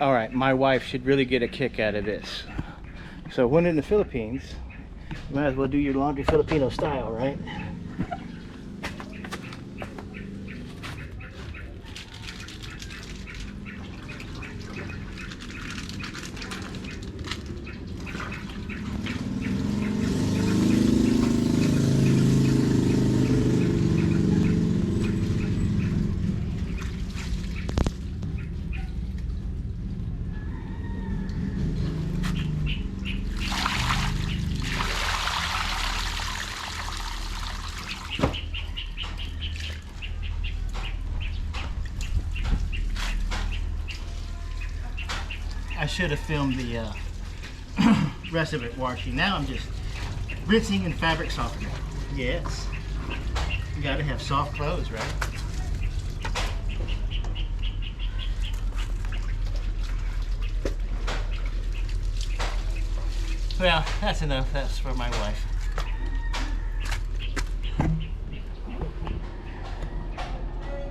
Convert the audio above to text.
All right, my wife should really get a kick out of this. So when in the Philippines, you might as well do your laundry Filipino style, right? I should have filmed the rest of it washing. Now I'm just rinsing and fabric softening. Yes, you gotta have soft clothes, right? Well, that's enough. That's for my wife.